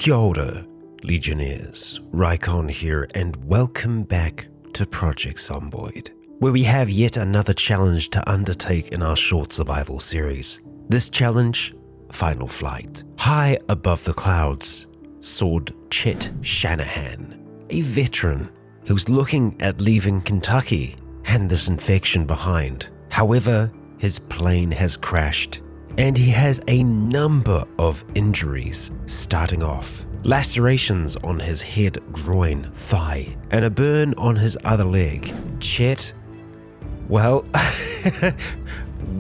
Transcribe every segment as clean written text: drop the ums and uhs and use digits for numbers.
Kia ora, Legionnaires, Rycon here, and welcome back to Project Zomboid, where we have yet another challenge to undertake in our short survival series. This challenge, Final Flight. High above the clouds soared Chet Shanahan, a veteran who's looking at leaving Kentucky and this infection behind. However, his plane has crashed and he has a number of injuries starting off. Lacerations on his head, groin, thigh, and a burn on his other leg. Chet, well,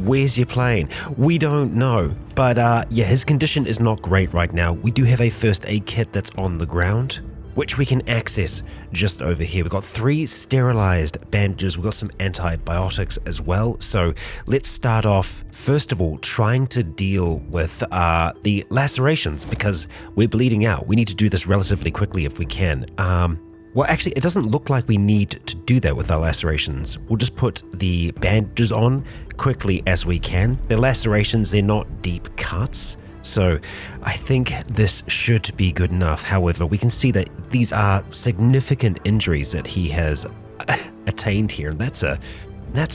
where's your plane? We don't know, but yeah, his condition is not great right now. We do have a first aid kit that's on the ground, which we can access just over here. We've got 3 sterilized bandages. We've got some antibiotics as well. So let's start off, first of all, trying to deal with the lacerations because we're bleeding out. We need to do this relatively quickly if we can. Well, actually, it doesn't look like we need to do that with our lacerations. We'll just put the bandages on quickly as we can. The lacerations, they're not deep cuts. So I think this should be good enough. However, we can see that these are significant injuries that he has attained here. That's a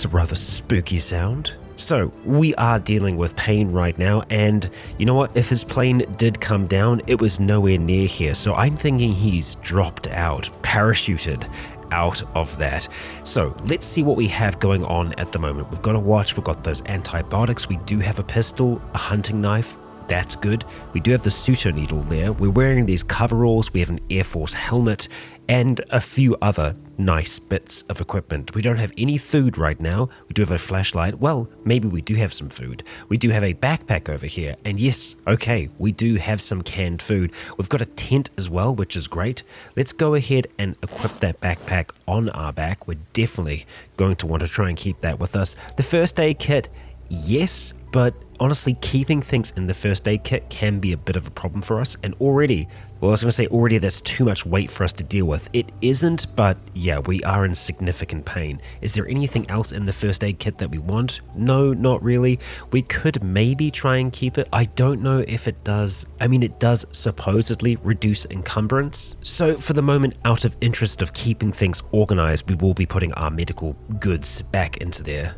rather spooky sound. So we are dealing with pain right now, and you know what? If his plane did come down, it was nowhere near here. So I'm thinking he's dropped out, parachuted out of that. So let's see what we have going on at the moment. We've got a watch, we've got those antibiotics, we do have a pistol, a hunting knife. That's good. We do have the suture needle there. We're wearing these coveralls. We have an Air Force helmet and a few other nice bits of equipment. We don't have any food right now. We do have a flashlight. Well, maybe we do have some food. We do have a backpack over here. And yes, okay, we do have some canned food. We've got a tent as well, which is great. Let's go ahead and equip that backpack on our back. We're definitely going to want to try and keep that with us. The first aid kit, yes, but honestly, keeping things in the first aid kit can be a bit of a problem for us. And already, well, I was going to say already that's too much weight for us to deal with. It isn't, but yeah, we are in significant pain. Is there anything else in the first aid kit that we want? No, not really. We could maybe try and keep it. I don't know if it does. I mean, it does supposedly reduce encumbrance. So for the moment, out of interest of keeping things organized, we will be putting our medical goods back into there.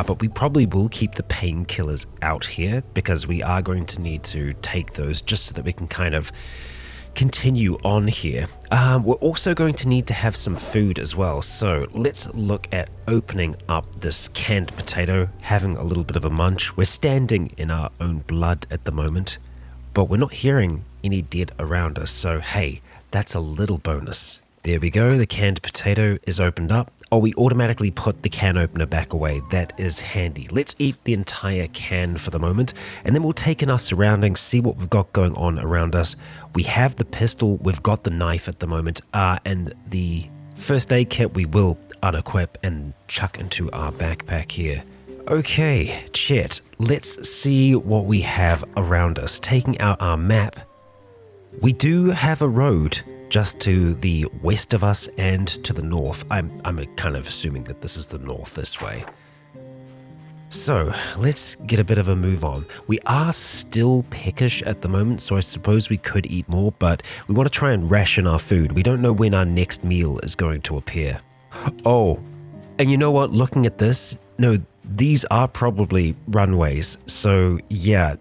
But we probably will keep the painkillers out here because we are going to need to take those just so that we can kind of continue on here. We're also going to need to have some food as well. So let's look at opening up this canned potato, having a little bit of a munch. We're standing in our own blood at the moment, but we're not hearing any dead around us. So hey, that's a little bonus. There we go, the canned potato is opened up. Oh, we automatically put the can opener back away. That is handy. Let's eat the entire can for the moment, and then we'll take in our surroundings, see what we've got going on around us. We have the pistol, we've got the knife at the moment, and the first aid kit we will unequip and chuck into our backpack here. Okay, Chet, let's see what we have around us. Taking out our map, we do have a road just to the west of us and to the north. I'm kind of assuming that this is the north this way. So let's get a bit of a move on. We are still peckish at the moment, so I suppose we could eat more, but we want to try and ration our food. We don't know when our next meal is going to appear. Oh, and you know what? Looking at this, no, these are probably runways. So yeah,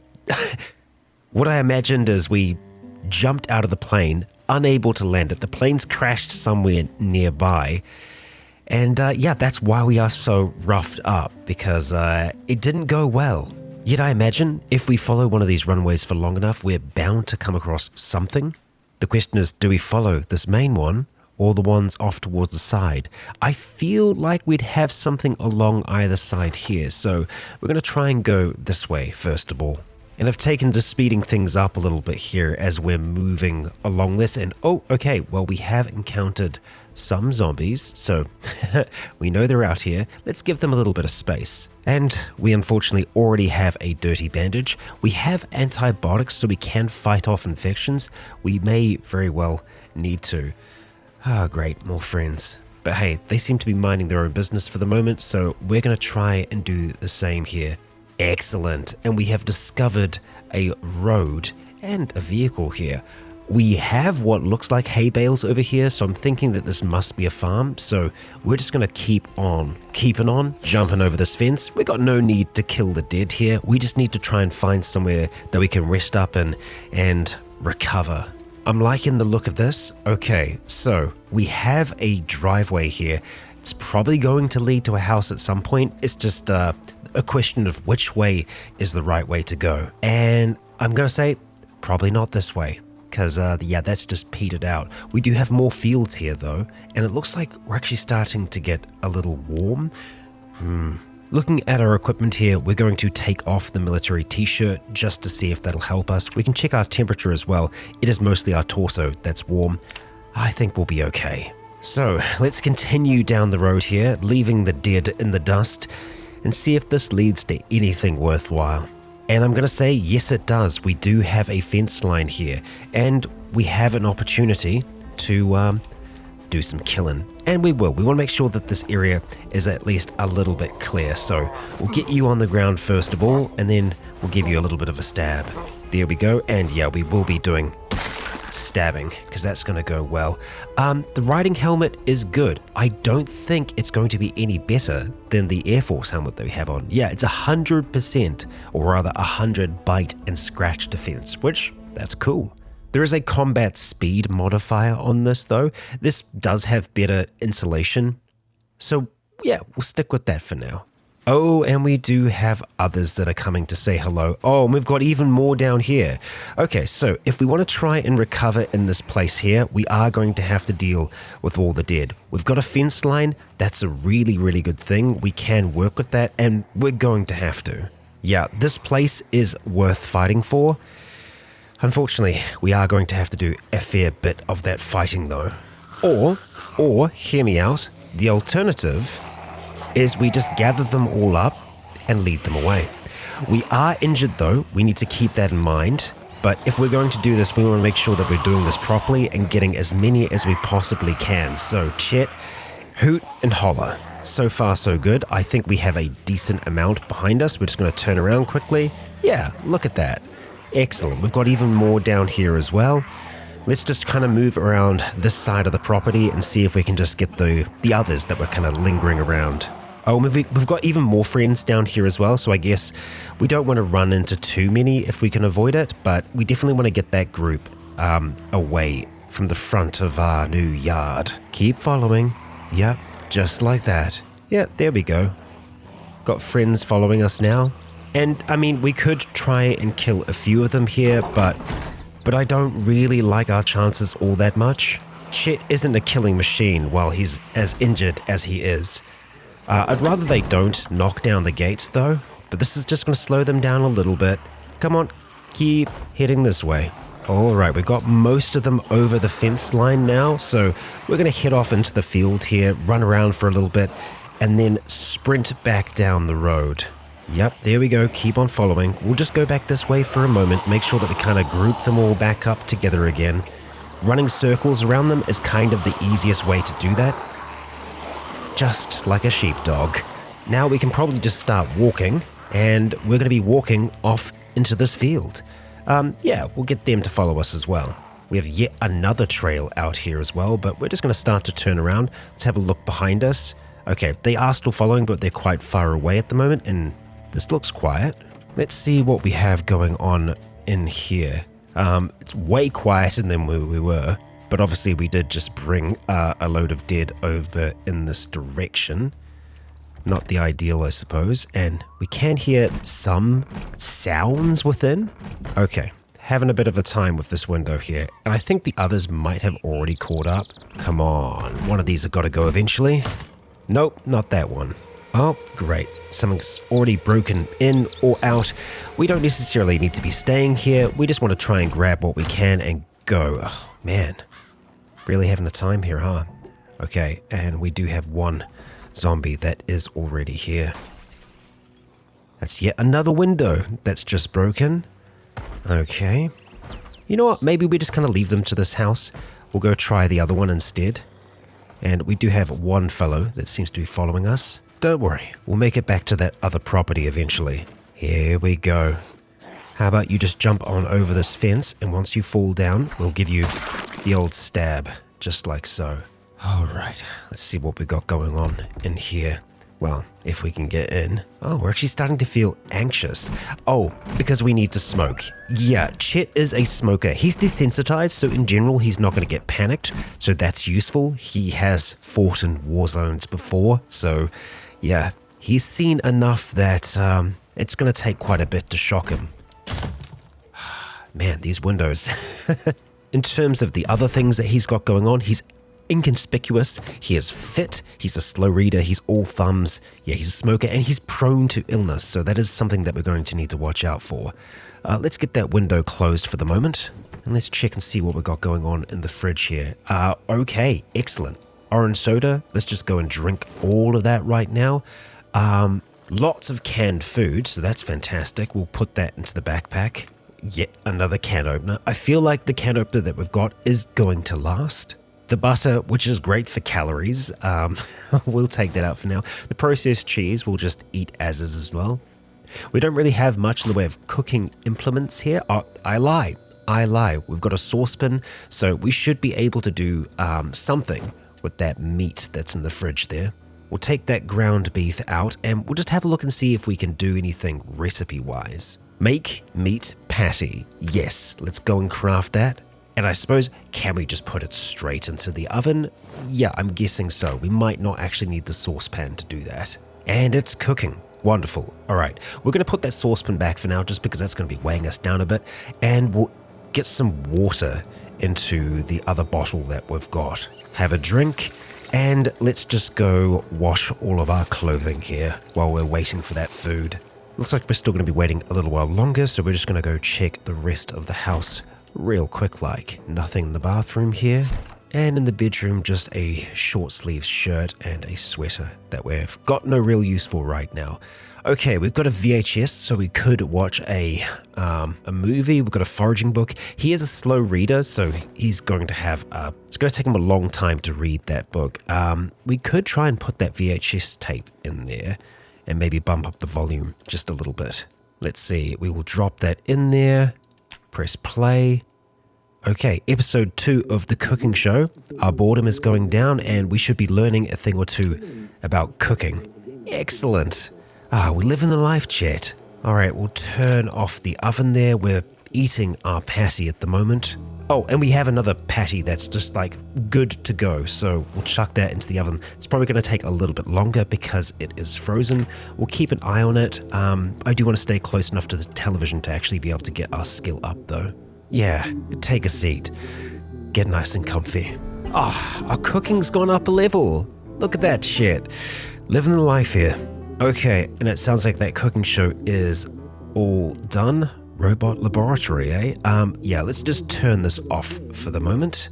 what I imagined is we jumped out of the plane, unable to land it. The plane's crashed somewhere nearby. And yeah, that's why we are so roughed up, because it didn't go well. Yet I imagine if we follow one of these runways for long enough, we're bound to come across something. The question is, do we follow this main one or the ones off towards the side? I feel like we'd have something along either side here. So we're going to try and go this way first of all. And I've taken to speeding things up a little bit here as we're moving along this. And oh, okay, well, we have encountered some zombies, so we know they're out here. Let's give them a little bit of space. And we unfortunately already have a dirty bandage. We have antibiotics, so we can fight off infections. We may very well need to. Ah, great, more friends. But hey, they seem to be minding their own business for the moment, so we're going to try and do the same here. Excellent, and we have discovered a road and a vehicle here. We have what looks like hay bales over here, so I'm thinking that this must be a farm. So we're just going to keep on keeping on, jumping over this fence. We got no need to kill the dead here. We just need to try and find somewhere that we can rest up in and recover. I'm liking the look of this. Okay, so we have a driveway here. It's probably going to lead to a house at some point. It's just a question of which way is the right way to go. And I'm going to say probably not this way. Because, yeah, that's just petered out. We do have more fields here, though, and it looks like we're actually starting to get a little warm. Looking at our equipment here, we're going to take off the military t-shirt just to see if that'll help us. We can check our temperature as well. It is mostly our torso that's warm. I think we'll be okay. So, let's continue down the road here, leaving the dead in the dust, and see if this leads to anything worthwhile. And I'm going to say, yes, it does. We do have a fence line here, and we have an opportunity to do some killing. And we will. We want to make sure that this area is at least a little bit clear. So we'll get you on the ground first of all, and then we'll give you a little bit of a stab. There we go. And yeah, we will be doing stabbing because that's going to go well. The riding helmet is good. I don't think it's going to be any better than the Air Force helmet that we have on. Yeah, it's 100%, or rather 100 bite and scratch defense, which that's cool. There is a combat speed modifier on this though. This does have better insulation. So yeah, we'll stick with that for now. Oh, and we do have others that are coming to say hello. Oh, and we've got even more down here. Okay, so if we want to try and recover in this place here, we are going to have to deal with all the dead. We've got a fence line. That's a really, really good thing. We can work with that, and we're going to have to. Yeah, this place is worth fighting for. Unfortunately, we are going to have to do a fair bit of that fighting though. Or, hear me out, the alternative is we just gather them all up and lead them away. We are injured though, we need to keep that in mind, but if we're going to do this, we want to make sure that we're doing this properly and getting as many as we possibly can. So Chet, hoot and holler. So far so good. I think we have a decent amount behind us. We're just going to turn around quickly. Yeah, look at that. Excellent. We've got even more down here as well. Let's just kind of move around this side of the property and see if we can just get the others that were kind of lingering around. Oh, we've got even more friends down here as well, so I guess we don't want to run into too many if we can avoid it, but we definitely want to get that group away from the front of our new yard. Keep following. Yep, just like that. Yeah, there we go. Got friends following us now. And, I mean, we could try and kill a few of them here, but I don't really like our chances all that much. Chet isn't a killing machine while he's as injured as he is. I'd rather they don't knock down the gates though, but this is just going to slow them down a little bit. Come on, keep heading this way. Alright, we've got most of them over the fence line now, so we're going to head off into the field here, run around for a little bit, and then sprint back down the road. Yep, there we go, keep on following. We'll just go back this way for a moment, make sure that we kind of group them all back up together again. Running circles around them is kind of the easiest way to do that. Just like a sheepdog. Now we can probably just start walking, and we're going to be walking off into this field. Yeah, we'll get them to follow us as well. We have yet another trail out here as well, but we're just going to start to turn around. Let's have a look behind us. Okay, they are still following, but they're quite far away at the moment, and this looks quiet. Let's see what we have going on in here. It's way quieter than we were. But obviously we did just bring a load of dead over in this direction. Not the ideal, I suppose. And we can hear some sounds within. Okay, having a bit of a time with this window here. And I think the others might have already caught up. Come on, one of these have got to go eventually. Nope, not that one. Oh, great. Something's already broken in or out. We don't necessarily need to be staying here. We just want to try and grab what we can and go. Oh, man. Really having a time here, huh? Okay, and we do have one zombie that is already here. That's yet another window that's just broken. Okay. You know what? Maybe we just kind of leave them to this house. We'll go try the other one instead. And we do have one fellow that seems to be following us. Don't worry, we'll make it back to that other property eventually. Here we go. How about you just jump on over this fence, and once you fall down, we'll give you the old stab, just like so. All right, let's see what we got going on in here. Well, if we can get in. Oh, we're actually starting to feel anxious. Oh, because we need to smoke. Yeah, Chet is a smoker. He's desensitized, so in general, he's not going to get panicked. So that's useful. He has fought in war zones before. So yeah, he's seen enough that it's going to take quite a bit to shock him. Man, these windows. In terms of the other things that he's got going on, he's inconspicuous, he is fit, he's a slow reader, he's all thumbs, yeah, he's a smoker, and he's prone to illness, so that is something that we're going to need to watch out for. Let's get that window closed for the moment, and let's check and see what we've got going on in the fridge here. Okay, excellent. Orange soda, let's just go and drink all of that right now. Lots of canned food, so that's fantastic. We'll put that into the backpack. Yet another can opener. I feel like the can opener that we've got is going to last. The butter, which is great for calories, we'll take that out for now. The processed cheese we'll just eat as is as well. We don't really have much in the way of cooking implements here. Oh, I lie. We've got a saucepan, so we should be able to do something with that meat that's in the fridge there. We'll take that ground beef out and we'll just have a look and see if we can do anything recipe-wise. Make meat patty. Yes, let's go and craft that. And I suppose, can we just put it straight into the oven? Yeah, I'm guessing so. We might not actually need the saucepan to do that. And it's cooking. Wonderful. All right, we're going to put that saucepan back for now just because that's going to be weighing us down a bit. And we'll get some water into the other bottle that we've got. Have a drink. And let's just go wash all of our clothing here while we're waiting for that food. Looks like we're still going to be waiting a little while longer, so we're just going to go check the rest of the house real quick like. Nothing in the bathroom here. And in the bedroom, just a short sleeve shirt and a sweater that we've got no real use for right now. Okay, we've got a VHS, so we could watch a movie. We've got a foraging book. He is a slow reader, so he's going to have, it's going to take him a long time to read that book. We could try and put that VHS tape in there and maybe bump up the volume just a little bit. Let's see, we will drop that in there. Press play. Okay, episode 2 of the cooking show. Our boredom is going down and we should be learning a thing or two about cooking. Excellent. We live in the life, chat. All right, we'll turn off the oven there. We're eating our patty at the moment. Oh, and we have another patty that's just like good to go. So we'll chuck that into the oven. It's probably going to take a little bit longer because it is frozen. We'll keep an eye on it. I do want to stay close enough to the television to actually be able to get our skill up though. Yeah, take a seat. Get nice and comfy. Our cooking's gone up a level. Look at that shit. Living the life here. Okay, and it sounds like that cooking show is all done. Robot laboratory, eh? Yeah, let's just turn this off for the moment.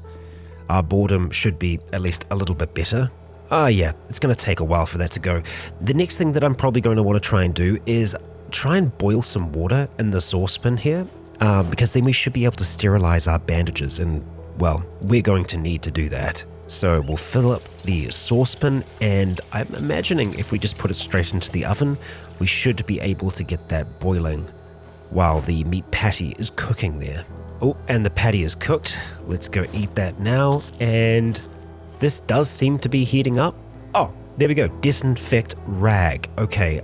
Our boredom should be at least a little bit better. Yeah, it's going to take a while for that to go. The next thing that I'm probably going to want to try and do is try and boil some water in the saucepan here, because then we should be able to sterilize our bandages, and, well, we're going to need to do that. So we'll fill up the saucepan, and I'm imagining if we just put it straight into the oven, we should be able to get that boiling while the meat patty is cooking there. Oh, and the patty is cooked. Let's go eat that now. And this does seem to be heating up. Oh, there we go. Disinfect rag. Okay,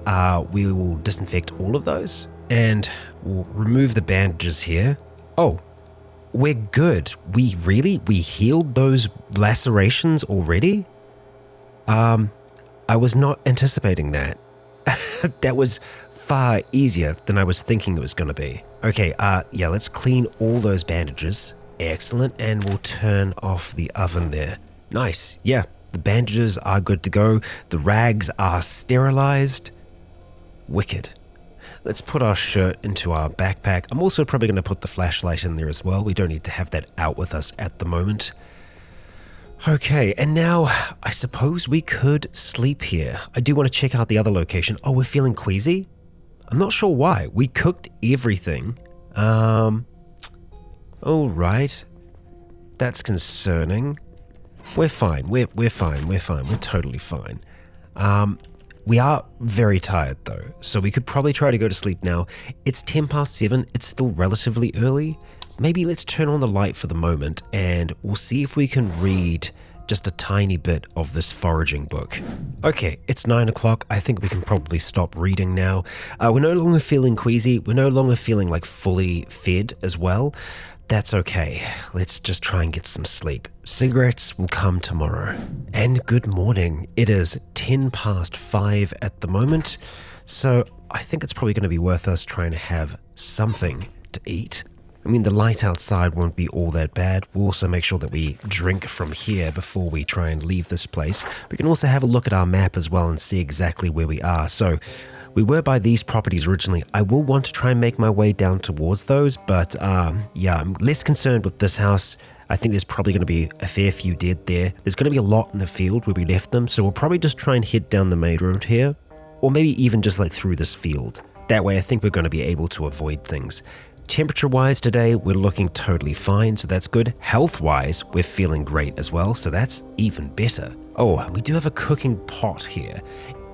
we will disinfect all of those. And we'll remove the bandages here. Oh, we're good. We healed those lacerations already? I was not anticipating that. That was far easier than I was thinking it was going to be. Okay, yeah, let's clean all those bandages. Excellent, and we'll turn off the oven there. Nice, yeah, the bandages are good to go. The rags are sterilized. Wicked. Let's put our shirt into our backpack. I'm also probably going to put the flashlight in there as well. We don't need to have that out with us at the moment. Okay, and now I suppose we could sleep here. I do want to check out the other location. Oh, we're feeling queasy? I'm not sure why. We cooked everything. All right. That's concerning. We're fine. We're fine. We're totally fine. We are very tired though, so we could probably try to go to sleep now. It's 10 past 7, it's still relatively early. Maybe let's turn on the light for the moment and we'll see if we can read just a tiny bit of this foraging book. Okay, it's 9 o'clock. I think we can probably stop reading now. We're no longer feeling queasy. We're no longer feeling like fully fed as well. That's okay. Let's just try and get some sleep. Cigarettes will come tomorrow. And good morning. It is 10 past 5 at the moment, so I think it's probably going to be worth us trying to have something to eat. I mean, the light outside won't be all that bad. We'll also make sure that we drink from here before we try and leave this place. We can also have a look at our map as well and see exactly where we are. So we were by these properties originally. I will want to try and make my way down towards those, but yeah, I'm less concerned with this house. I think there's probably going to be a fair few dead there. There's going to be a lot in the field where we left them, so we'll probably just try and head down the main road here, or maybe even just like through this field. That way I think we're going to be able to avoid things. Temperature-wise today, we're looking totally fine, so that's good. Health-wise, we're feeling great as well, so that's even better. Oh, we do have a cooking pot here.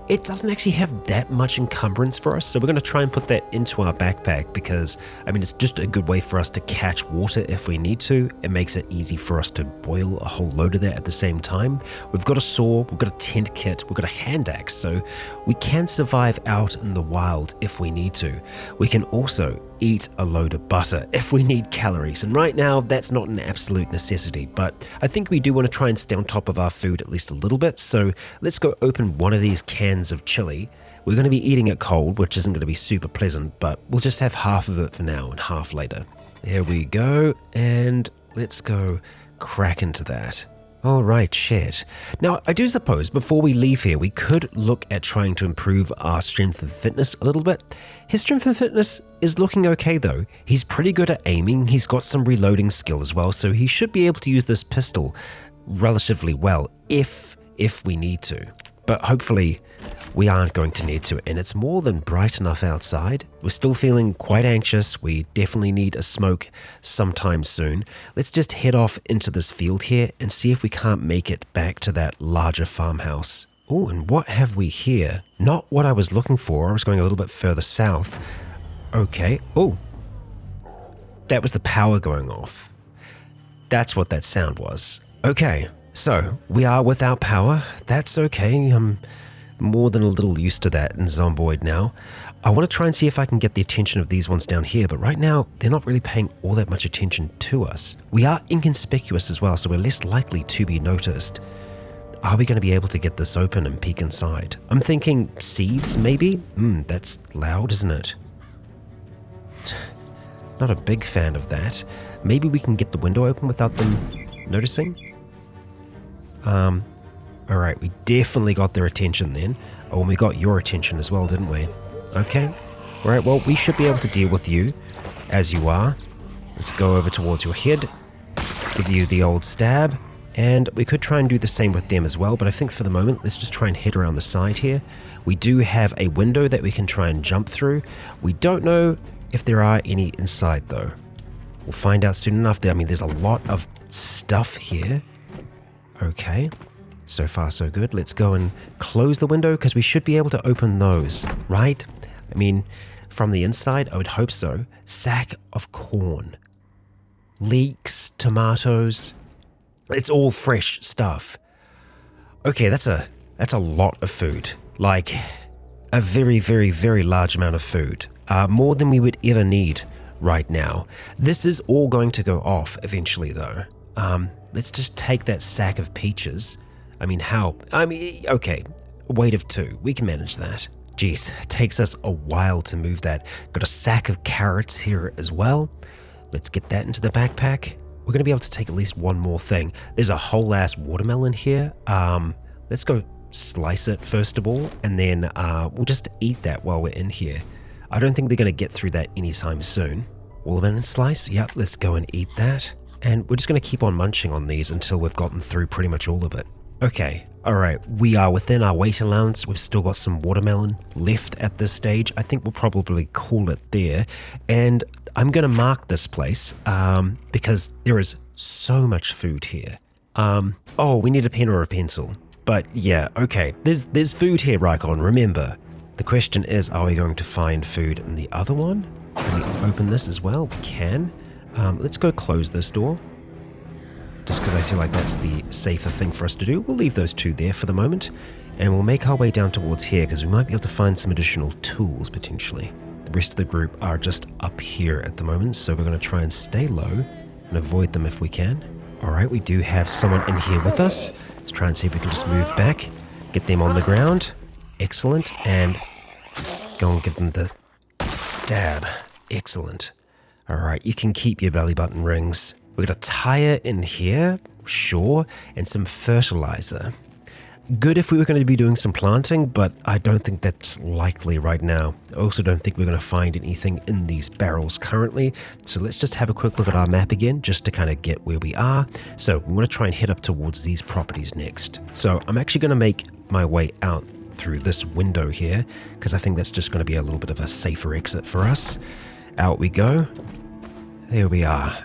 It doesn't actually have that much encumbrance for us, so we're going to try and put that into our backpack because, I mean, it's just a good way for us to catch water if we need to. It makes it easy for us to boil a whole load of that at the same time. We've got a saw, we've got a tent kit, we've got a hand axe, so we can survive out in the wild if we need to. We can also eat a load of butter if we need calories, and right now that's not an absolute necessity, but I think we do want to try and stay on top of our food at least a little bit, so let's go open one of these cans of chili. We're going to be eating it cold, which isn't going to be super pleasant, but we'll just have half of it for now and half later. There we go, and let's go crack into that. Alright, shit. Now, I do suppose before we leave here, we could look at trying to improve our strength and fitness a little bit. His strength and fitness is looking okay though. He's pretty good at aiming, he's got some reloading skill as well, so he should be able to use this pistol relatively well if we need to. But hopefully we aren't going to need to, and it's more than bright enough outside. We're still feeling quite anxious. We definitely need a smoke sometime soon. Let's just head off into this field here and see if we can't make it back to that larger farmhouse. Oh, and what have we here? Not what I was looking for. I was going a little bit further south. Okay. Oh, that was the power going off. That's what that sound was. Okay, so we are without power. That's okay. I'm more than a little used to that in Zomboid now. I want to try and see if I can get the attention of these ones down here, but right now they're not really paying all that much attention to us. We are inconspicuous as well, so we're less likely to be noticed. Are we going to be able to get this open and peek inside? I'm thinking seeds, maybe? That's loud, isn't it? Not a big fan of that. Maybe we can get the window open without them noticing? Alright, we definitely got their attention then. Oh, and we got your attention as well, didn't we? Okay. Alright, well, we should be able to deal with you as you are. Let's go over towards your head, give you the old stab, and we could try and do the same with them as well, but I think for the moment, let's just try and head around the side here. We do have a window that we can try and jump through. We don't know if there are any inside though. We'll find out soon enough. I mean, there's a lot of stuff here. Okay. So far, so good. Let's go and close the window because we should be able to open those, right? I mean, from the inside, I would hope so. Sack of corn. Leeks, tomatoes. It's all fresh stuff. Okay, that's a lot of food. Like, a very, very, very large amount of food. More than we would ever need right now. This is all going to go off eventually, though. Let's just take that sack of peaches. I mean, how? I mean, okay, weight of 2. We can manage that. Jeez, it takes us a while to move that. Got a sack of carrots here as well. Let's get that into the backpack. We're going to be able to take at least one more thing. There's a whole ass watermelon here. Let's go slice it first of all, and then we'll just eat that while we're in here. I don't think they're going to get through that anytime soon. Watermelon slice, yep, let's go and eat that. And we're just going to keep on munching on these until we've gotten through pretty much all of it. Okay, alright, we are within our weight allowance. We've still got some watermelon left at this stage. I think we'll probably call it there. And I'm going to mark this place because there is so much food here. Oh, we need a pen or a pencil. But yeah, okay. There's food here, Rycon, remember. The question is, are we going to find food in the other one? Can we open this as well? We can. Let's go close this door. Just because I feel like that's the safer thing for us to do. We'll leave those two there for the moment. And we'll make our way down towards here because we might be able to find some additional tools potentially. The rest of the group are just up here at the moment, so we're going to try and stay low and avoid them if we can. Alright, we do have someone in here with us. Let's try and see if we can just move back, get them on the ground. Excellent. And go and give them the stab. Excellent. Alright, you can keep your belly button rings. We've got a tire in here, sure, and some fertilizer. Good if we were going to be doing some planting, but I don't think that's likely right now. I also don't think we're going to find anything in these barrels currently. So let's just have a quick look at our map again, just to kind of get where we are. So we want to try and head up towards these properties next. So I'm actually going to make my way out through this window here, because I think that's just going to be a little bit of a safer exit for us. Out we go. There we are.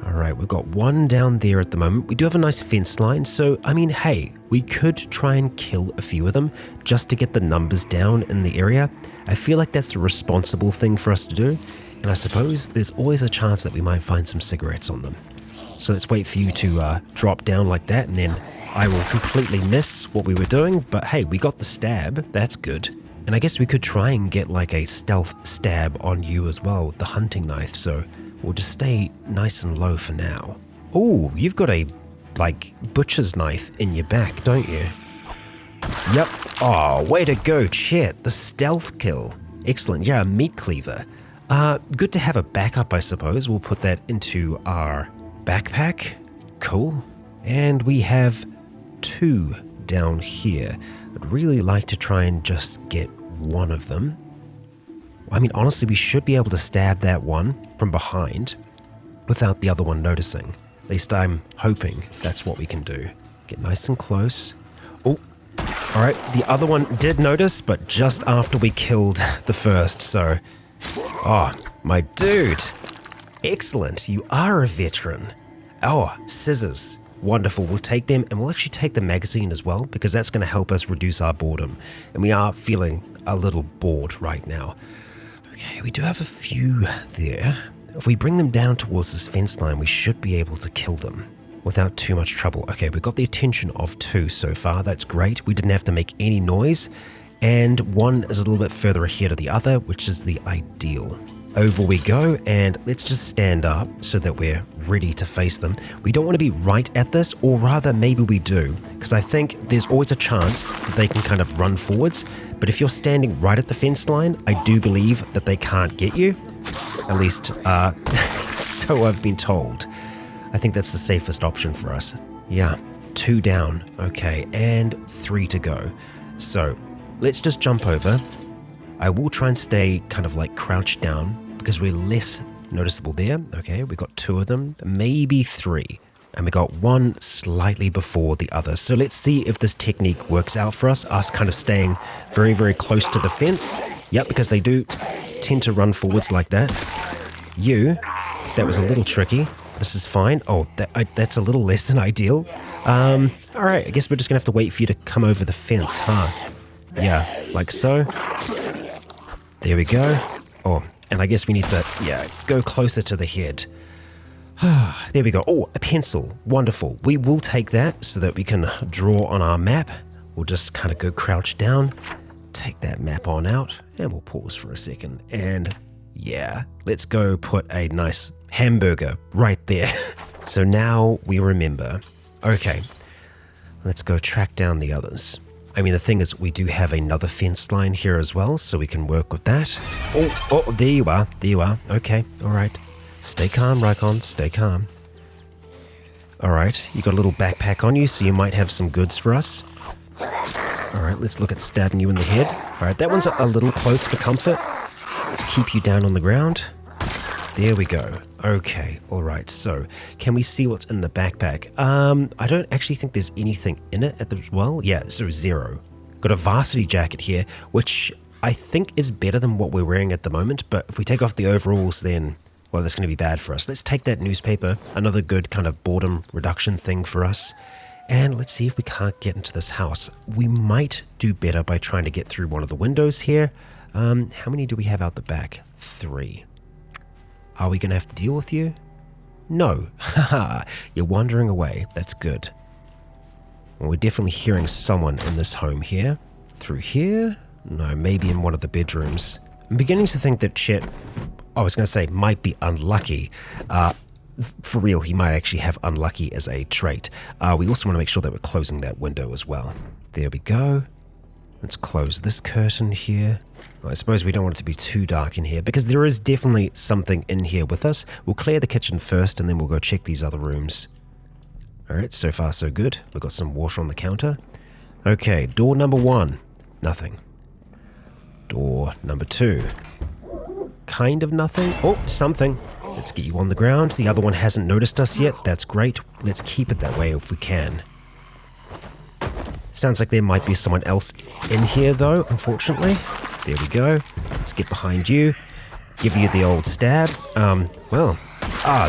Alright, we've got one down there at the moment. We do have a nice fence line, so, I mean, hey, we could try and kill a few of them just to get the numbers down in the area. I feel like that's a responsible thing for us to do, and I suppose there's always a chance that we might find some cigarettes on them. So let's wait for you to drop down like that, and then I will completely miss what we were doing, but hey, we got the stab, that's good. And I guess we could try and get like a stealth stab on you as well with the hunting knife, so we'll just stay nice and low for now. Oh, you've got a, like, butcher's knife in your back, don't you? Yep. Oh, way to go, Chet. The stealth kill. Excellent. Yeah, a meat cleaver. Good to have a backup, I suppose. We'll put that into our backpack. Cool. And we have 2 down here. I'd really like to try and just get one of them. I mean, honestly, we should be able to stab that one from behind without the other one noticing. At least I'm hoping that's what we can do. Get nice and close. Oh, all right. The other one did notice, but just after we killed the first, so... Oh, my dude. Excellent. You are a veteran. Oh, scissors. Wonderful. We'll take them, and we'll actually take the magazine as well, because that's going to help us reduce our boredom. And we are feeling a little bored right now. Okay, we do have a few there. If we bring them down towards this fence line, we should be able to kill them without too much trouble. Okay, we've got the attention of 2 so far. That's great. We didn't have to make any noise. And one is a little bit further ahead of the other, which is the ideal. Over we go, and let's just stand up so that we're ready to face them. We don't want to be right at this, or rather maybe we do, because I think there's always a chance that they can kind of run forwards, but if you're standing right at the fence line, I do believe that they can't get you. At least, so I've been told. I think that's the safest option for us. Yeah, 2 down, okay, and 3 to go. So, let's just jump over. I will try and stay kind of like crouched down because we're less noticeable there. Okay, we got 2 of them, maybe 3. And we got one slightly before the other. So let's see if this technique works out for us kind of staying very, very close to the fence. Yep, because they do tend to run forwards like that. That was a little tricky. This is fine. Oh, that's a little less than ideal. All right, I guess we're just gonna have to wait for you to come over the fence, huh? Yeah, like so. There we go. Oh, and I guess we need to, go closer to the head. There we go. Oh, a pencil. Wonderful. We will take that so that we can draw on our map. We'll just kind of go crouch down, take that map on out, and we'll pause for a second. And yeah, let's go put a nice hamburger right there. So now we remember. Okay, let's go track down the others. I mean, the thing is, we do have another fence line here as well, so we can work with that. Oh, there you are. There you are. Okay, all right. Stay calm, Rycon. Stay calm. All right, you got a little backpack on you, so you might have some goods for us. All right, let's look at stabbing you in the head. All right, that one's a little close for comfort. Let's keep you down on the ground. There we go. Okay, all right. So, can we see what's in the backpack? I don't actually think there's anything in it Yeah, so 0. Got a varsity jacket here, which I think is better than what we're wearing at the moment, but if we take off the overalls, then, well, that's going to be bad for us. Let's take that newspaper, another good kind of boredom reduction thing for us. And let's see if we can't get into this house. We might do better by trying to get through one of the windows here. How many do we have out the back? 3. Are we going to have to deal with you? No. Haha, you're wandering away. That's good. Well, we're definitely hearing someone in this home here. Through here? No, maybe in one of the bedrooms. I'm beginning to think that Chet, I was going to say, might be unlucky. For real, he might actually have unlucky as a trait. We also want to make sure that we're closing that window as well. There we go. Let's close this curtain here. I suppose we don't want it to be too dark in here because there is definitely something in here with us. We'll clear the kitchen first and then we'll go check these other rooms. Alright, so far so good. We've got some water on the counter. Okay, door number 1. Nothing. Door number 2. Kind of nothing. Oh, something. Let's get you on the ground. The other one hasn't noticed us yet. That's great. Let's keep it that way if we can. Sounds like there might be someone else in here though, unfortunately. There we go. Let's get behind you. Give you the old stab.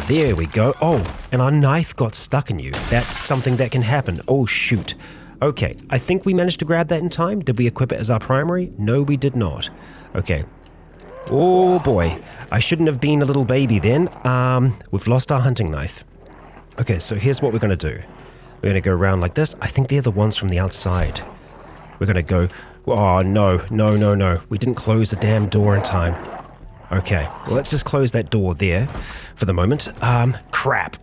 There we go. Oh, and our knife got stuck in you. That's something that can happen. Oh, shoot. Okay, I think we managed to grab that in time. Did we equip it as our primary? No, we did not. Okay. Oh boy, I shouldn't have been a little baby then. We've lost our hunting knife. Okay, so here's what we're going to do. We're going to go around like this. I think they're the ones from the outside. We're going to go... Oh, no. We didn't close the damn door in time. Okay, well, let's just close that door there for the moment. Crap.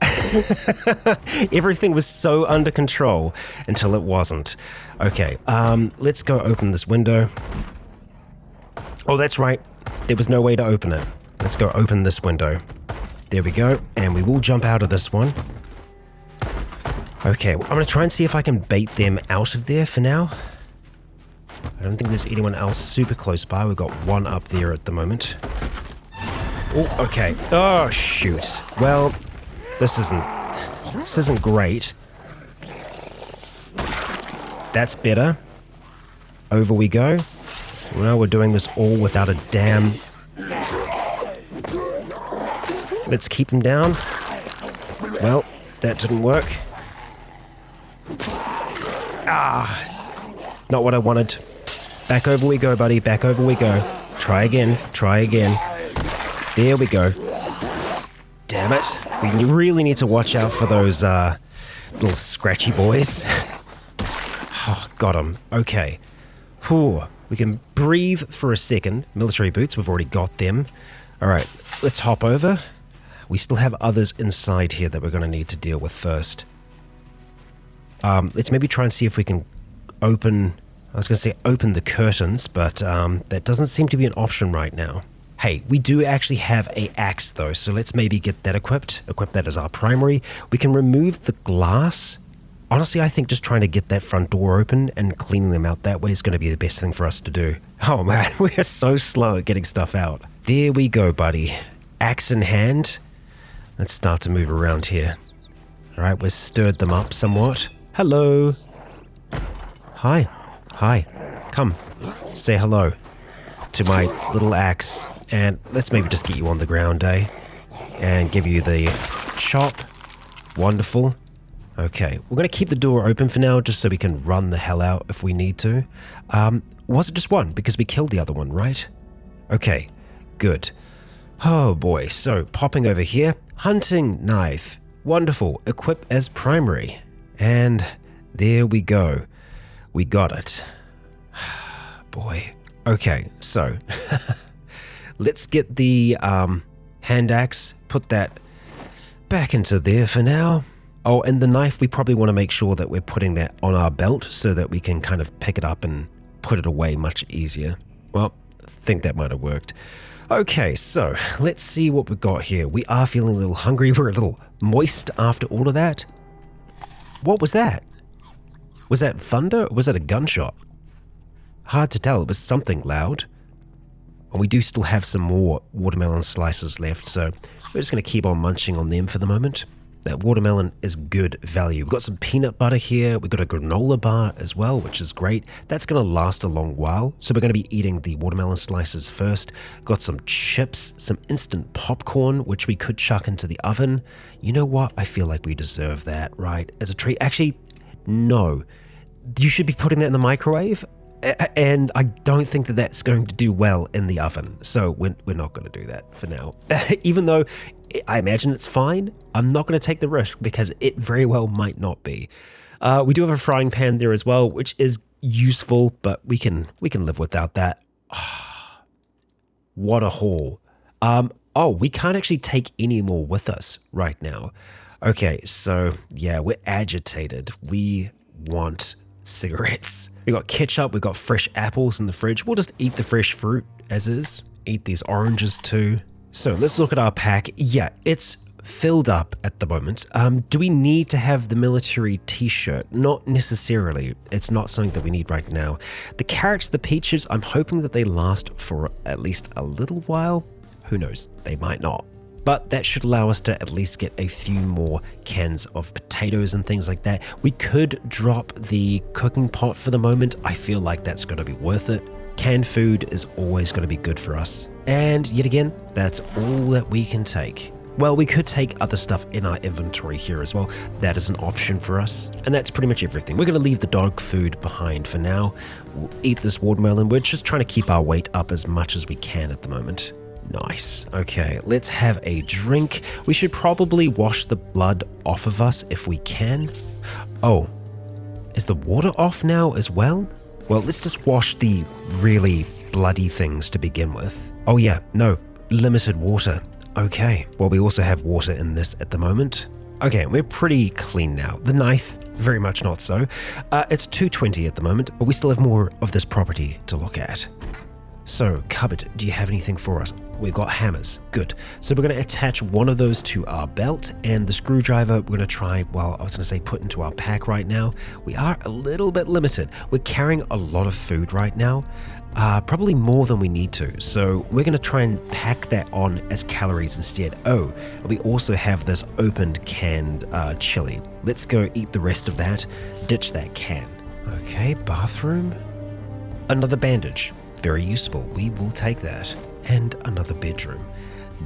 Everything was so under control until it wasn't. Okay, let's go open this window. Oh, that's right. There was no way to open it. Let's go open this window. There we go, and we will jump out of this one. Okay, I'm going to try and see if I can bait them out of there for now. I don't think there's anyone else super close by. We've got one up there at the moment. Oh, okay. Oh, shoot. Well, this isn't great. That's better. Over we go. Well, we're doing this all without a damn... Let's keep them down. Well, that didn't work. Not what I wanted. Back over we go, buddy. Back over we go. Try again. There we go. Damn it. We really need to watch out for those little scratchy boys. Oh, got him. Okay. Whew. We can breathe for a second. Military boots, we've already got them. Alright, let's hop over. We still have others inside here that we're going to need to deal with first. Let's maybe try and see if we can open the curtains, but that doesn't seem to be an option right now. Hey, we do actually have an axe though, so let's maybe get that equipped. Equip that as our primary. We can remove the glass. Honestly, I think just trying to get that front door open and cleaning them out that way is going to be the best thing for us to do. Oh man, we are so slow at getting stuff out. There we go, buddy. Axe in hand. Let's start to move around here. Alright, we've stirred them up somewhat. Hello. Hi. Come, say hello to my little axe. And let's maybe just get you on the ground, and give you the chop. Wonderful. Okay, we're going to keep the door open for now just so we can run the hell out if we need to. Was it just one? Because we killed the other one, right? Okay, good. Oh boy, so popping over here. Hunting knife. Wonderful. Equip as primary. And there we go. We got it. Boy. Okay, so let's get the hand axe, put that back into there for now. Oh, and the knife, we probably want to make sure that we're putting that on our belt so that we can kind of pick it up and put it away much easier. Well, I think that might have worked. Okay, so let's see what we've got here. We are feeling a little hungry. We're a little moist after all of that. What was that? Was that thunder or was that a gunshot? Hard to tell. It was something loud. And we do still have some more watermelon slices left, so we're just going to keep on munching on them for the moment. That watermelon is good value. We've got some peanut butter here. We've got a granola bar as well, which is great. That's going to last a long while. So we're going to be eating the watermelon slices first. Got some chips, some instant popcorn, which we could chuck into the oven. You know what? I feel like we deserve that, right? As a treat. Actually, no. You should be putting that in the microwave, and I don't think that that's going to do well in the oven. So we're not going to do that for now. Even though I imagine it's fine, I'm not going to take the risk because it very well might not be. We do have a frying pan there as well, which is useful, but we can live without that. What a haul. We can't actually take any more with us right now. Okay, so yeah, we're agitated. We want cigarettes. We got ketchup, we got fresh apples in the fridge. We'll just eat the fresh fruit as is. Eat these oranges too. So let's look at our pack. Yeah, it's filled up at the moment. Do we need to have the military t-shirt? Not necessarily. It's not something that we need right now. The carrots, the peaches, I'm hoping that they last for at least a little while. Who knows? They might not. But that should allow us to at least get a few more cans of potatoes and things like that. We could drop the cooking pot for the moment. I feel like that's going to be worth it. Canned food is always going to be good for us. And yet again, that's all that we can take. Well, we could take other stuff in our inventory here as well. That is an option for us. And that's pretty much everything. We're going to leave the dog food behind for now. We'll eat this watermelon. We're just trying to keep our weight up as much as we can at the moment. Nice. Okay, let's have a drink. We should probably wash the blood off of us if we can. Oh, is the water off now as well? Well, let's just wash the really bloody things to begin with. Oh yeah, no, limited water. Okay, well, we also have water in this at the moment. Okay, we're pretty clean now. The knife, very much not so. It's 220 at the moment, but we still have more of this property to look at. So, cupboard, do you have anything for us? We've got hammers. Good. So we're going to attach one of those to our belt, and the screwdriver we're going to try, put into our pack right now. We are a little bit limited. We're carrying a lot of food right now, probably more than we need to. So we're going to try and pack that on as calories instead. Oh, and we also have this opened canned chili. Let's go eat the rest of that. Ditch that can. Okay, bathroom. Another bandage. Very useful. We will take that. And another bedroom.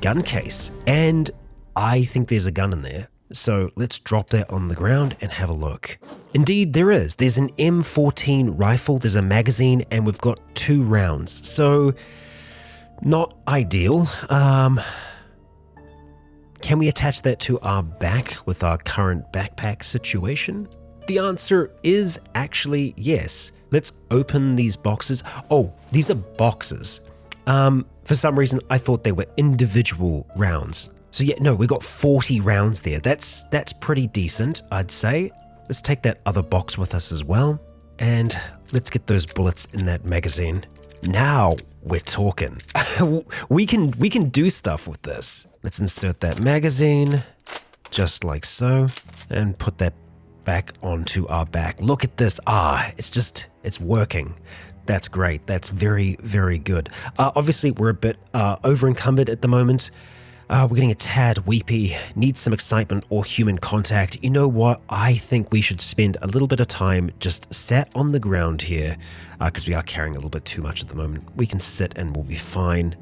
Gun case. And I think there's a gun in there. So let's drop that on the ground and have a look. Indeed, there is. There's an M14 rifle, there's a magazine, and we've got 2 rounds. So, not ideal. Can we attach that to our back with our current backpack situation? The answer is actually yes. Let's open these boxes. Oh, these are boxes. For some reason, I thought they were individual rounds. So yeah, no, we got 40 rounds there. That's pretty decent, I'd say. Let's take that other box with us as well. And let's get those bullets in that magazine. Now we're talking. we can do stuff with this. Let's insert that magazine, just like so, and put that back onto our back. Look at this. It's working. That's great. That's very, very good. Obviously, we're a bit over encumbered at the moment. We're getting a tad weepy, need some excitement or human contact. You know what? I think we should spend a little bit of time just sat on the ground here, because we are carrying a little bit too much at the moment. We can sit and we'll be fine.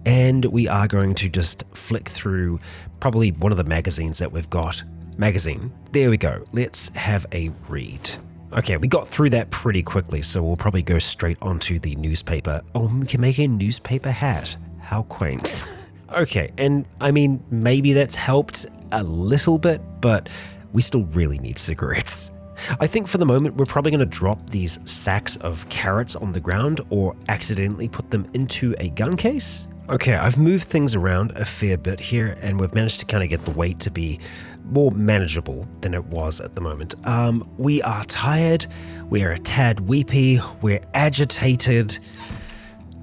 And we are going to just flick through probably one of the magazines that we've got. Magazine. There we go. Let's have a read. Okay, we got through that pretty quickly, so we'll probably go straight onto the newspaper. Oh, we can make a newspaper hat. How quaint. Okay, and I mean, maybe that's helped a little bit, but we still really need cigarettes. I think for the moment, we're probably going to drop these sacks of carrots on the ground or accidentally put them into a gun case. Okay, I've moved things around a fair bit here, and we've managed to kind of get the weight to be more manageable than it was at the moment. We are tired, we're a tad weepy, we're agitated.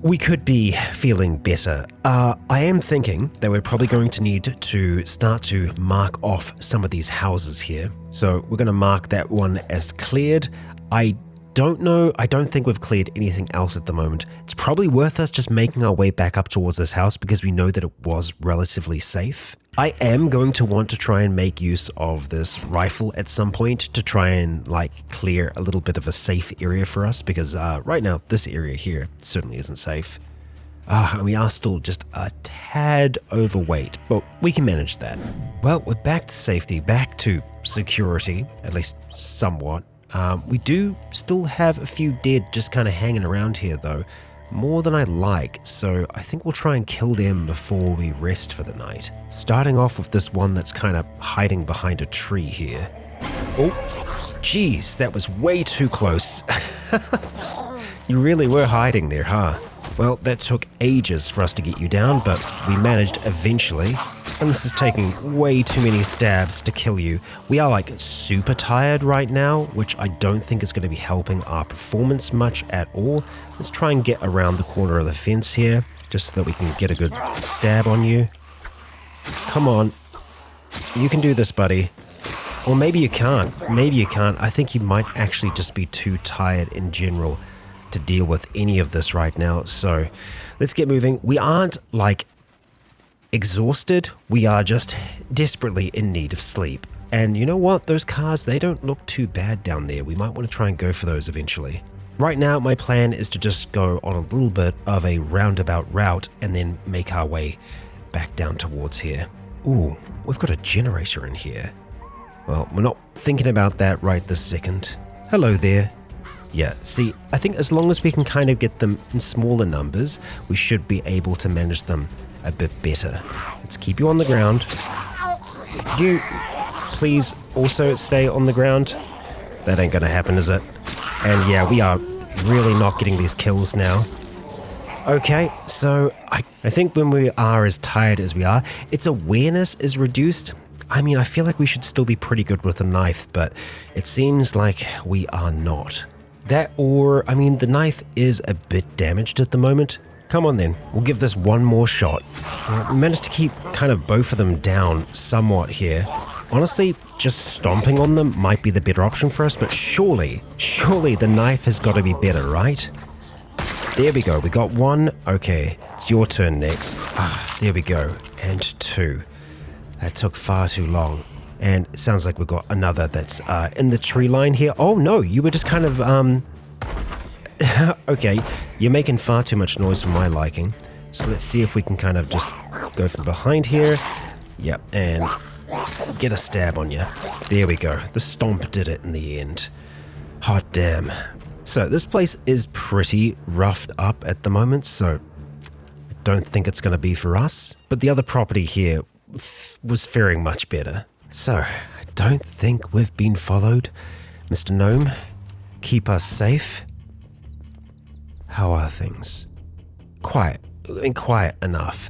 We could be feeling better. I am thinking that we're probably going to need to start to mark off some of these houses here. So we're going to mark that one as cleared. I don't think we've cleared anything else at the moment. It's probably worth us just making our way back up towards this house because we know that it was relatively safe. I am going to want to try and make use of this rifle at some point to try and clear a little bit of a safe area for us because right now this area here certainly isn't safe. And we are still just a tad overweight, but we can manage that. Well, we're back to safety, back to security, at least somewhat. We do still have a few dead just kind of hanging around here though, more than I like, so I think we'll try and kill them before we rest for the night. Starting off with this one that's kind of hiding behind a tree here. Oh, geez, that was way too close. You really were hiding there, huh? Well, that took ages for us to get you down, but we managed eventually. And this is taking way too many stabs to kill you. We are like super tired right now, which I don't think is going to be helping our performance much at all. Let's try and get around the corner of the fence here, just so that we can get a good stab on you. Come on. You can do this, buddy. Or maybe you can't. Maybe you can't. I think you might actually just be too tired in general to deal with any of this right now. So let's get moving. We aren't like exhausted. We are just desperately in need of sleep. And you know what? Those cars, they don't look too bad down there. We might want to try and go for those eventually. Right now, my plan is to just go on a little bit of a roundabout route and then make our way back down towards here. Ooh, we've got a generator in here. Well, we're not thinking about that right this second. Hello there. Yeah, see, I think as long as we can kind of get them in smaller numbers, we should be able to manage them a bit better. Let's keep you on the ground. Could you please also stay on the ground? That ain't gonna happen, is it? And yeah, we are really not getting these kills now. Okay, so I think when we are as tired as we are, its awareness is reduced. I mean, I feel like we should still be pretty good with a knife, but it seems like we are not. That or, I mean, the knife is a bit damaged at the moment. Come on then, we'll give this one more shot. We managed to keep kind of both of them down somewhat here. Honestly, just stomping on them might be the better option for us, but surely the knife has got to be better, right? There we go, we got one. Okay, it's your turn next. There we go, and two. That took far too long. And it sounds like we've got another that's in the tree line here. Oh no, you were just kind of, okay, you're making far too much noise for my liking. So let's see if we can kind of just go from behind here. Yep, and get a stab on you. There we go. The stomp did it in the end. Hot damn. So this place is pretty roughed up at the moment, so I don't think it's going to be for us. But the other property here was faring much better. So, I don't think we've been followed. Mr. Gnome, keep us safe. How are things? Quiet enough.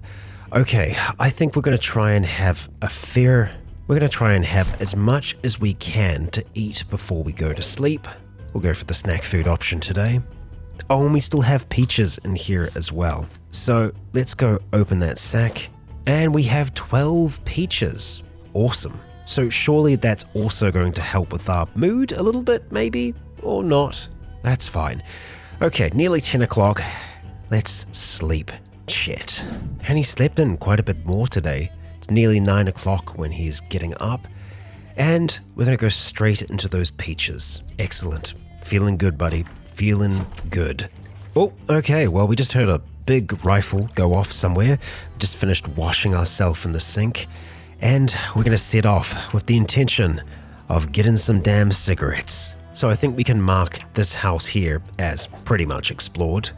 Okay, I think we're going to try and have we're going to try and have as much as we can to eat before we go to sleep. We'll go for the snack food option today. Oh, and we still have peaches in here as well. So, let's go open that sack. And we have 12 peaches. Awesome. So surely that's also going to help with our mood a little bit, maybe? Or not? That's fine. Okay, nearly 10 o'clock. Let's sleep. Shit. And he slept in quite a bit more today. It's nearly 9 o'clock when he's getting up. And we're going to go straight into those peaches. Excellent. Feeling good, buddy. Feeling good. Oh, okay. Well, we just heard a big rifle go off somewhere. Just finished washing ourselves in the sink. And we're going to set off with the intention of getting some damn cigarettes. So I think we can mark this house here as pretty much explored.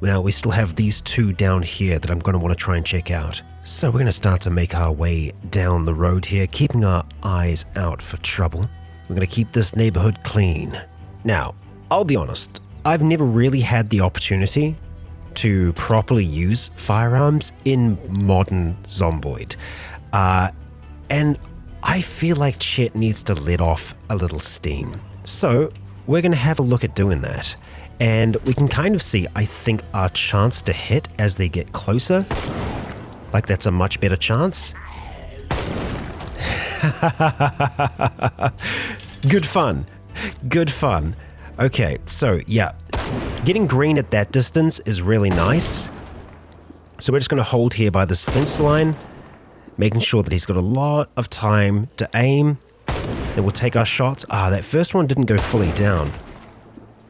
Now we still have these two down here that I'm going to want to try and check out. So we're going to start to make our way down the road here, keeping our eyes out for trouble. We're going to keep this neighborhood clean. Now, I'll be honest, I've never really had the opportunity to properly use firearms in modern Zomboid. And I feel like Chet needs to let off a little steam. So we're going to have a look at doing that. And we can kind of see, I think, our chance to hit as they get closer. Like that's a much better chance. Good fun. Good fun. Okay, so yeah, getting green at that distance is really nice. So we're just going to hold here by this fence line, making sure that he's got a lot of time to aim. Then we'll take our shots. That first one didn't go fully down.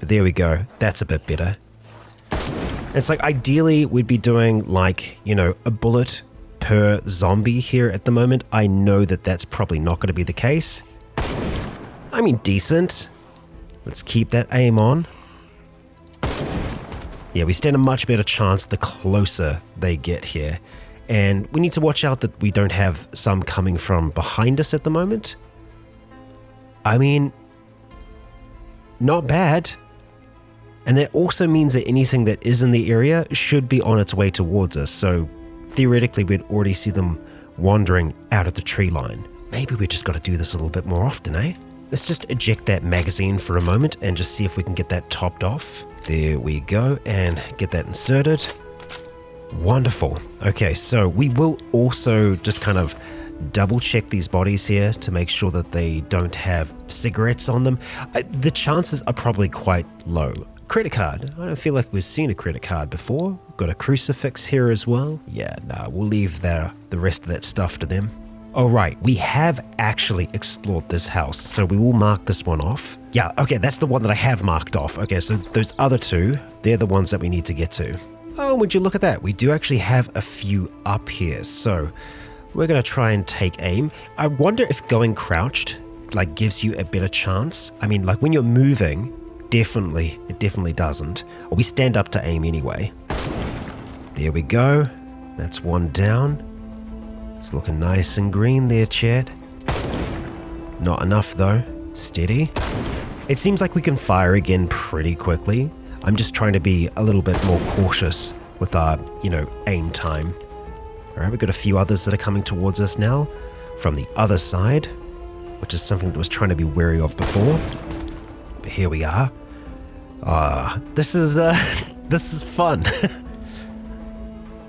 But there we go. That's a bit better. And it's like ideally we'd be doing like, you know, a bullet per zombie here at the moment. I know that that's probably not going to be the case. I mean, decent. Let's keep that aim on. Yeah, we stand a much better chance the closer they get here. And we need to watch out that we don't have some coming from behind us at the moment. I mean, not bad. And that also means that anything that is in the area should be on its way towards us. So theoretically, we'd already see them wandering out of the tree line. Maybe we just got to do this a little bit more often, eh? Let's just eject that magazine for a moment and just see if we can get that topped off. There we go, and get that inserted. Wonderful. Okay, so we will also just kind of double check these bodies here to make sure that they don't have cigarettes on them. The chances are probably quite low. Credit card. I don't feel like we've seen a credit card before. Got a crucifix here as well. Yeah, nah, we'll leave the rest of that stuff to them. All right, we have actually explored this house, so we will mark this one off. Yeah, okay, that's the one that I have marked off. Okay, so those other two, they're the ones that we need to get to. Oh, would you look at that? We do actually have a few up here, so we're going to try and take aim. I wonder if going crouched, like, gives you a better chance. I mean, like, when you're moving, it definitely doesn't. Or we stand up to aim anyway. There we go. That's one down. It's looking nice and green there, Chad. Not enough though. Steady. It seems like we can fire again pretty quickly. I'm just trying to be a little bit more cautious with our, aim time. Alright, we've got a few others that are coming towards us now from the other side, which is something that I was trying to be wary of before. But here we are. This is fun.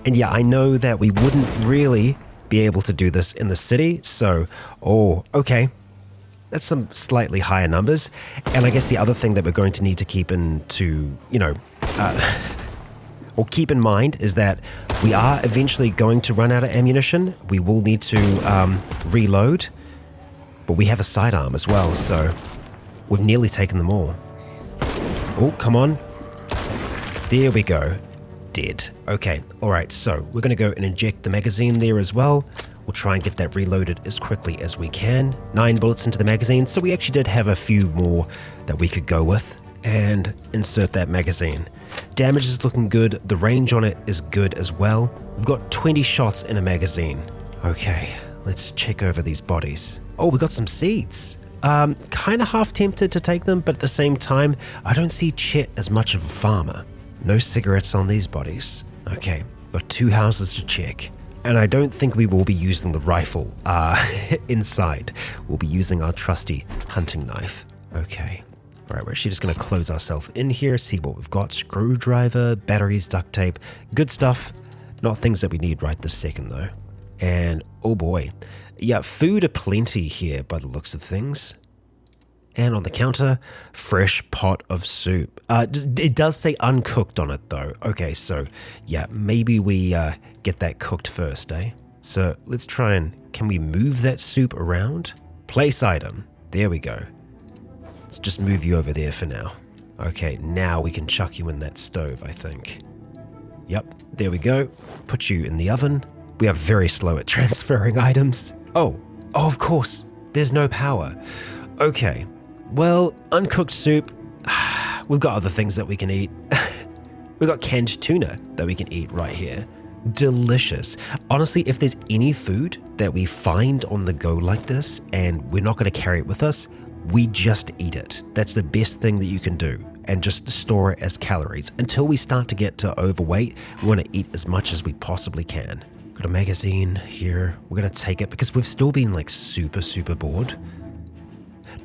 And yeah, I know that we wouldn't really be able to do this in the city, so, okay. That's some slightly higher numbers. And I guess the other thing that we're going to need to keep keep in mind is that we are eventually going to run out of ammunition. We will need to reload, but we have a sidearm as well, so we've nearly taken them all. Oh, come on. There we go. Dead. Okay, alright, so we're going to go and inject the magazine there as well. We'll try and get that reloaded as quickly as we can. 9 bullets into the magazine, so we actually did have a few more that we could go with. And insert that magazine. Damage is looking good, the range on it is good as well. We've got 20 shots in a magazine. Okay, let's check over these bodies. Oh, we got some seeds. Kind of half tempted to take them, but at the same time, I don't see Chet as much of a farmer. No cigarettes on these bodies. Okay, got 2 houses to check. And I don't think we will be using the rifle inside. We'll be using our trusty hunting knife. Okay. Alright, we're actually just going to close ourselves in here, see what we've got. Screwdriver, batteries, duct tape. Good stuff. Not things that we need right this second though. And oh boy. Yeah, food aplenty here by the looks of things. And on the counter, fresh pot of soup. It does say uncooked on it though. Okay, so yeah, maybe we get that cooked first, eh? So let's try and, can we move that soup around? Place item. There we go. Let's just move you over there for now. Okay, now we can chuck you in that stove, I think. Yep, there we go. Put you in the oven. We are very slow at transferring items. Oh, of course, there's no power. Okay. Well, uncooked soup, we've got other things that we can eat. We've got canned tuna that we can eat right here. Delicious. Honestly, if there's any food that we find on the go like this and we're not going to carry it with us, we just eat it. That's the best thing that you can do, and just store it as calories. Until we start to get to overweight, we want to eat as much as we possibly can. Got a magazine here. We're going to take it because we've still been like super bored.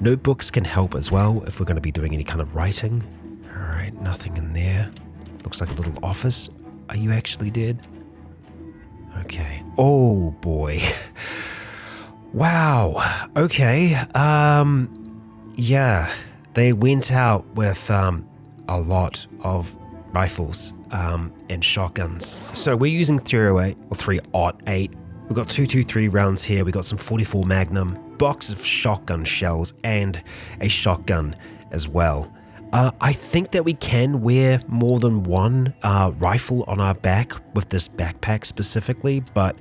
Notebooks can help as well if we're going to be doing any kind of writing. Alright, nothing in there. Looks like a little office. Are you actually dead? Okay. Oh boy. Wow. Okay. Yeah. They went out with a lot of rifles and shotguns. So we're using 308 or 308. We've got 223 rounds here. We got some 44 Magnum, box of shotgun shells, and a shotgun as well. I think that we can wear more than one rifle on our back with this backpack specifically, but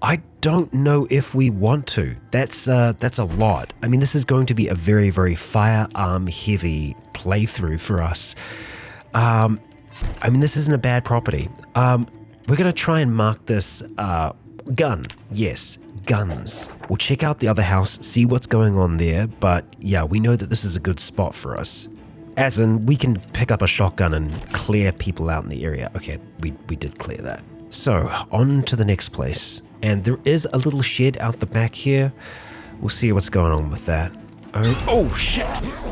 I don't know if we want to. That's a lot. I mean, this is going to be a very, very firearm heavy playthrough for us. I mean, this isn't a bad property. We're going to try and mark this gun. Yes, guns. We'll check out the other house, see what's going on there, but yeah, we know that this is a good spot for us. As in, we can pick up a shotgun and clear people out in the area. Okay, we did clear that. So, on to the next place. And there is a little shed out the back here. We'll see what's going on with that. Oh shit!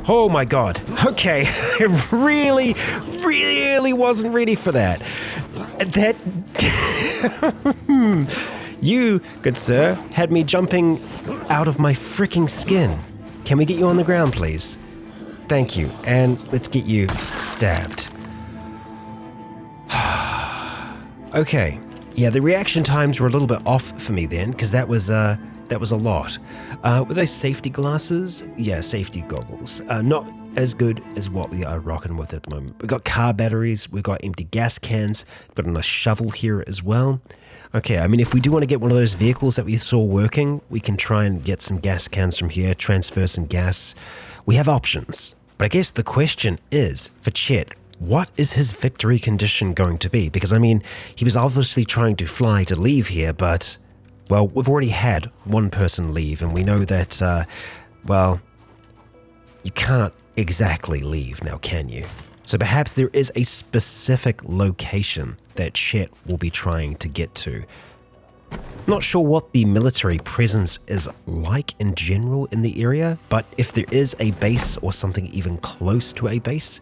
Oh my god. Okay, I really wasn't ready for that. You, good sir, had me jumping out of my freaking skin. Can we get you on the ground, please? Thank you, and let's get you stabbed. Okay, yeah, the reaction times were a little bit off for me then, because that was a lot. Were those safety glasses? Yeah, safety goggles. Not as good as what we are rocking with at the moment. We've got car batteries, we've got empty gas cans, got a nice shovel here as well. Okay, I mean, if we do want to get one of those vehicles that we saw working, we can try and get some gas cans from here, transfer some gas. We have options. But I guess the question is, for Chet, what is his victory condition going to be? Because, I mean, he was obviously trying to fly to leave here, but, well, we've already had one person leave, and we know that, well, you can't exactly leave now, can you? So perhaps there is a specific location that Chet will be trying to get to. Not sure what the military presence is like in general in the area, but if there is a base or something even close to a base,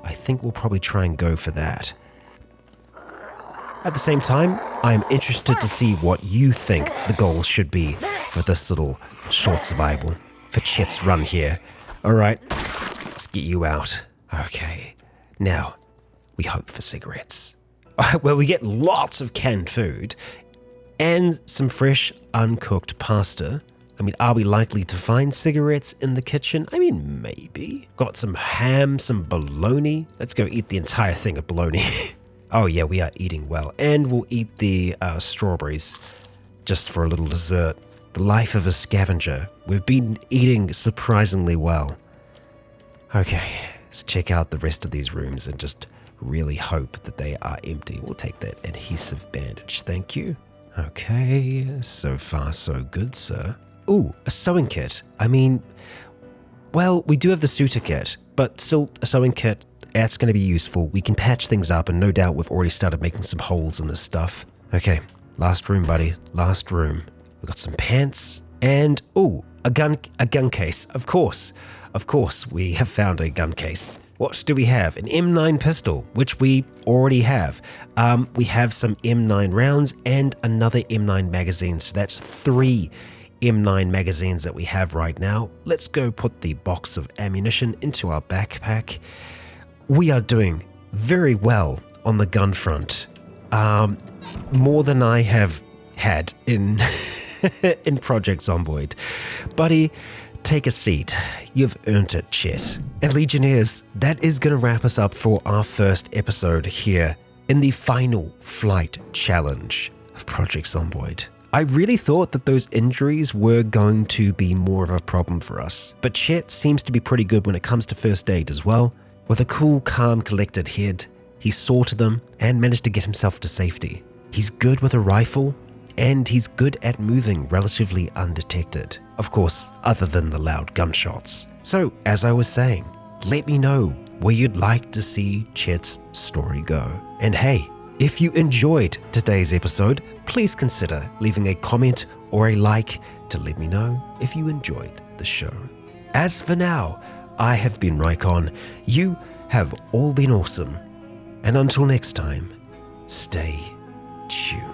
I think we'll probably try and go for that. At the same time, I am interested to see what you think the goal should be for this little short survival, for Chet's run here. Alright, let's get you out. Okay, now we hope for cigarettes. Well, we get lots of canned food and some fresh, uncooked pasta. I mean, are we likely to find cigarettes in the kitchen? I mean, maybe. Got some ham, some bologna. Let's go eat the entire thing of bologna. Oh yeah, we are eating well. And we'll eat the strawberries just for a little dessert. The life of a scavenger. We've been eating surprisingly well. Okay, let's check out the rest of these rooms and just really hope that they are empty. We'll take that adhesive bandage, thank you. Okay, so far so good, sir. Ooh, a sewing kit. I mean, well, we do have the suitor kit, but still a sewing kit, that's going to be useful. We can patch things up, and no doubt we've already started making some holes in this stuff. Okay, last room, buddy, last room. We've got some pants, and ooh, a gun case, of course. Of course, we have found a gun case. What do we have? An M9 pistol, which we already have. We have some M9 rounds and another M9 magazine, so that's 3 M9 magazines that we have right now. Let's go put the box of ammunition into our backpack. We are doing very well on the gun front. More than I have had in in Project Zomboid. Buddy, take a seat. You've earned it, Chet. And Legionnaires, that is going to wrap us up for our first episode here in the final flight challenge of Project Zomboid. I really thought that those injuries were going to be more of a problem for us, but Chet seems to be pretty good when it comes to first aid as well. With a cool, calm, collected head, he saw to them and managed to get himself to safety. He's good with a rifle, and he's good at moving relatively undetected. Of course, other than the loud gunshots. So, as I was saying, let me know where you'd like to see Chet's story go. And hey, if you enjoyed today's episode, please consider leaving a comment or a like to let me know if you enjoyed the show. As for now, I have been Rycon. You have all been awesome. And until next time, stay tuned.